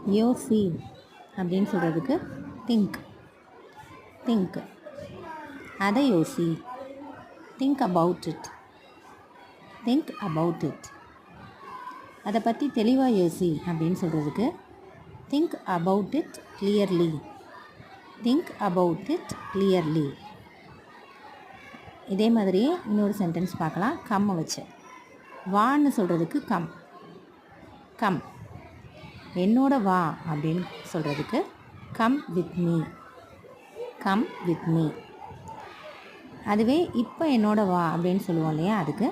யோசி அப்படின்னு சொல்கிறதுக்கு திங்க். திங்க், அதை யோசி. Think about it. Think about it. அதை பற்றி தெளிவாக யோசி அப்படின்னு சொல்கிறதுக்கு think about it clearly. Think about it clearly. இதே மாதிரியே இன்னொரு சென்டென்ஸ் பார்க்கலாம். கம்மை வச்சு. வான்னு சொல்கிறதுக்கு கம். கம். என்னோட வா அப்படின்னு சொல்கிறதுக்கு come with me. Come with me. அதுவே இப்போ என்னோட வா அப்படின்னு சொல்லுவோம் இல்லையா, அதுக்கு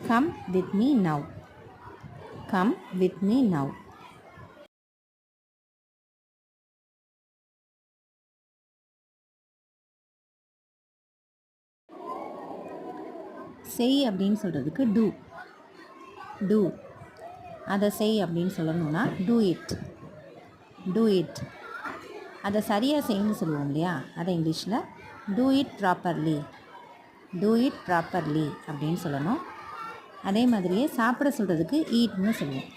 come with me now. Come with me now. செய் அப்படின்னு சொல்கிறதுக்கு டூ. டூ. அதை செய் அப்படின்னு சொல்லணும்னா டூ இட். Do it. அதை சரியாக செய்யணும்னு சொல்லுவோம் இல்லையா, அதை இங்கிலீஷில் do it properly. Do it properly அப்படின்னு சொல்லணும். அதே மாதிரியே சாப்பிட சொல்கிறதுக்கு ஈட்னு சொல்லுவோம்.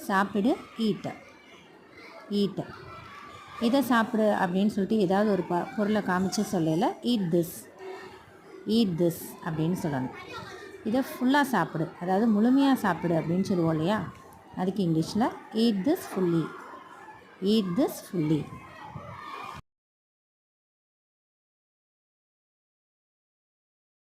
சாப்பிடு, ஈட்டு. ஈட்டு. இதை சாப்பிடு அப்படின்னு சொல்லிட்டு ஏதாவது ஒரு பொருளை காமிச்சு சொல்லல ஈட் திஸ். ஈட் திஸ் அப்படின்னு சொல்லணும். இதை ஃபுல்லாக சாப்பிடு, அதாவது முழுமையாக சாப்பிடு அப்படின்னு சொல்லுவோம் இல்லையா, அதுக்கு இங்கிலீஷில் eat this fully. Eat this fully.